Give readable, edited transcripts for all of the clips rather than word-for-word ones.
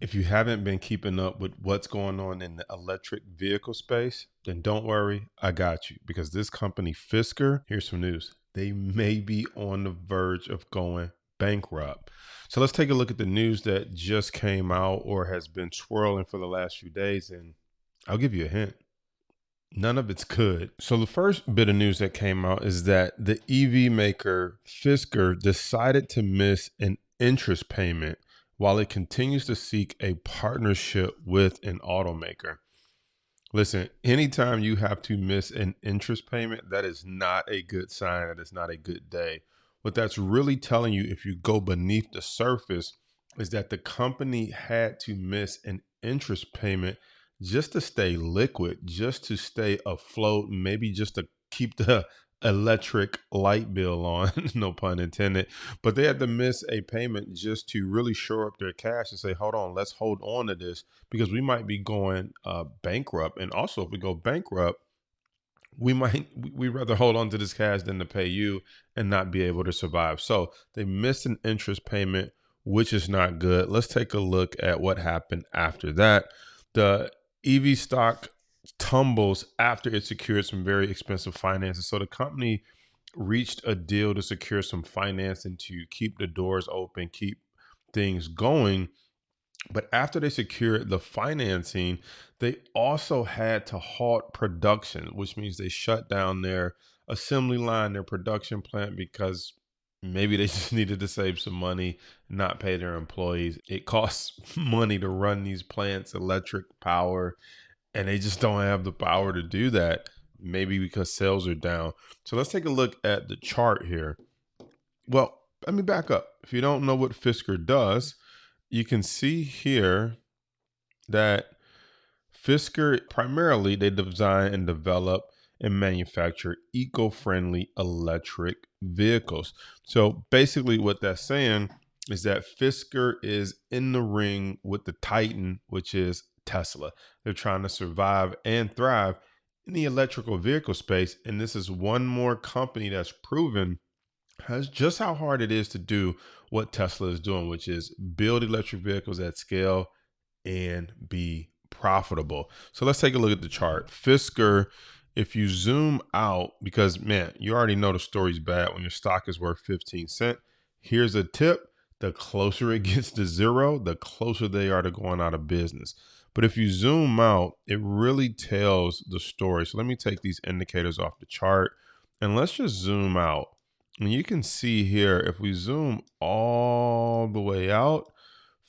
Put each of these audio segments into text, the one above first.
If you haven't been keeping up with what's going on in the electric vehicle space, then don't worry, I got you. Because this company, Fisker, here's some news. They may be on the verge of going bankrupt. So let's take a look at the news that just came out or has been swirling for the last few days. And I'll give you a hint. None of it's good. So the first bit of news that came out is that the EV maker Fisker decided to miss an interest payment while it continues to seek a partnership with an automaker. Listen, anytime you have to miss an interest payment, that is not a good sign. That is not a good day. What that's really telling you, if you go beneath the surface, is that the company had to miss an interest payment just to stay liquid, just to stay afloat, maybe just to keep the electric light bill on, no pun intended. But they had to miss a payment just to really shore up their cash and say, hold on, let's hold on to this because we might be going bankrupt. And also, if we go bankrupt, we'd rather hold on to this cash than to pay you and not be able to survive. So they missed an interest payment, which is not good. Let's take a look at what happened after that. The EV stock tumbles after it secured some very expensive finances. So the company reached a deal to secure some financing to keep the doors open, keep things going. But after they secured the financing, they also had to halt production, which means they shut down their assembly line, their production plant, because maybe they just needed to save some money, not pay their employees. It costs money to run these plants, electric power, and they just don't have the power to do that. Maybe because sales are down. So let's take a look at the chart here. Well, let me back up. If you don't know what Fisker does, you can see here that Fisker primarily they design and develop and manufacture eco-friendly electric vehicles. So basically what that's saying is that Fisker is in the ring with the Titan, which is Tesla. They're trying to survive and thrive in the electrical vehicle space. And this is one more company that's proven has just how hard it is to do what Tesla is doing, which is build electric vehicles at scale and be profitable. So let's take a look at the chart. Fisker, if you zoom out, because man, you already know the story's bad when your stock is worth 15 cents. Here's a tip. The closer it gets to zero, the closer they are to going out of business. But if you zoom out, it really tells the story. So let me take these indicators off the chart and let's just zoom out. And you can see here, if we zoom all the way out,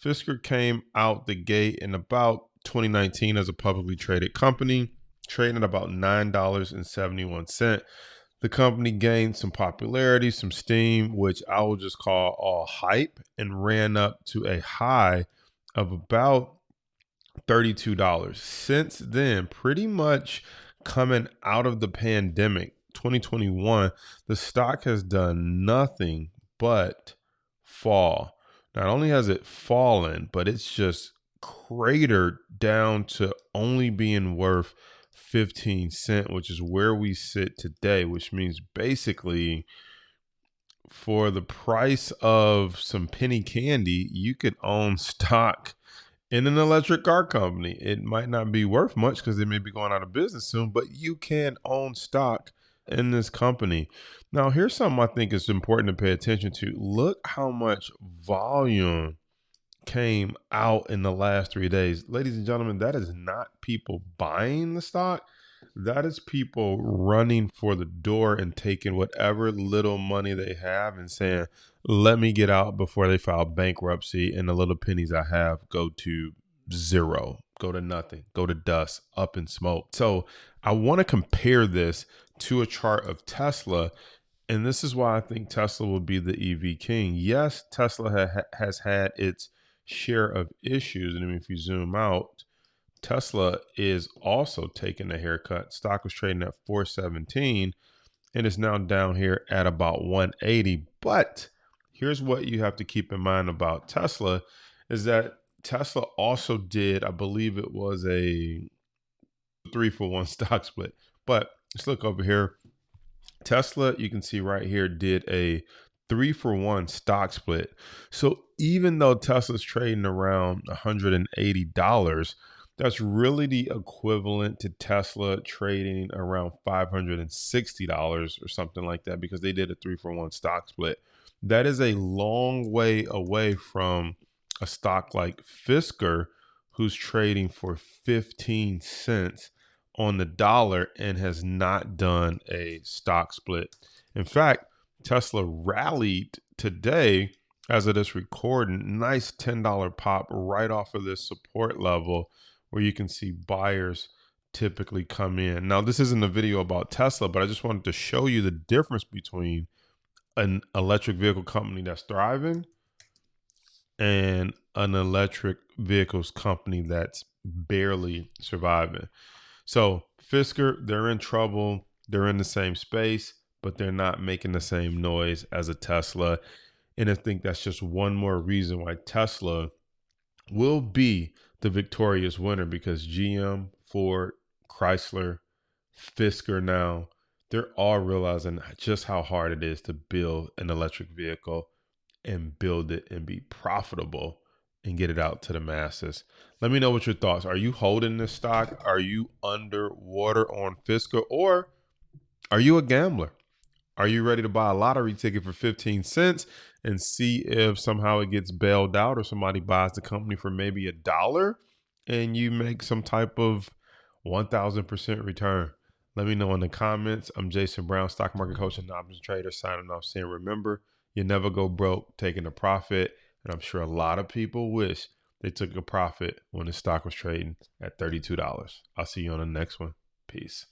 Fisker came out the gate in about 2019 as a publicly traded company, trading at about $9.71. The company gained some popularity, some steam, which I will just call all hype, and ran up to a high of about $32. Since then, pretty much coming out of the pandemic, 2021, the stock has done nothing but fall. Not only has it fallen, but it's just cratered down to only being worth 15 cents, which is where we sit today, which means basically for the price of some penny candy, you could own stock in an electric car company. It might not be worth much because they may be going out of business soon, but you can own stock in this company. Now, here's something I think is important to pay attention to. Look how much volume came out in the last 3 days. Ladies and gentlemen, that is not people buying the stock. That is people running for the door and taking whatever little money they have and saying, let me get out before they file bankruptcy and the little pennies I have go to zero, go to nothing, go to dust, up in smoke. So I want to compare this to a chart of Tesla. And this is why I think Tesla will be the EV king. Yes, Tesla has had its share of issues. And if you zoom out, Tesla is also taking a haircut. Stock was trading at 417 and is now down here at about 180. But here's what you have to keep in mind about Tesla is that Tesla also did, I believe it was a 3-for-1 stock split. But let's look over here. Tesla, you can see right here, did a 3-for-1 stock split. So even though Tesla's trading around $180, that's really the equivalent to Tesla trading around $560 or something like that, because they did a 3-for-1 stock split. That is a long way away from a stock like Fisker, who's trading for 15 cents on the dollar and has not done a stock split. In fact, Tesla rallied today as of this recording. Nice $10 pop right off of this support level where you can see buyers typically come in. Now, this isn't a video about Tesla, but I just wanted to show you the difference between an electric vehicle company that's thriving and an electric vehicles company that's barely surviving. So Fisker, they're in trouble. They're in the same space, but they're not making the same noise as a Tesla. And I think that's just one more reason why Tesla will be the victorious winner, because GM, Ford, Chrysler, Fisker now, they're all realizing just how hard it is to build an electric vehicle and build it and be profitable and get it out to the masses. Let me know what your thoughts. Are you holding this stock? Are you underwater on Fisker, or are you a gambler? Are you ready to buy a lottery ticket for 15 cents and see if somehow it gets bailed out, or somebody buys the company for maybe $1 and you make some type of 1,000% return? Let me know in the comments. I'm Jason Brown, stock market coach and options trader, signing off saying, remember, you never go broke taking a profit. And I'm sure a lot of people wish they took a profit when the stock was trading at $32. I'll see you on the next one. Peace.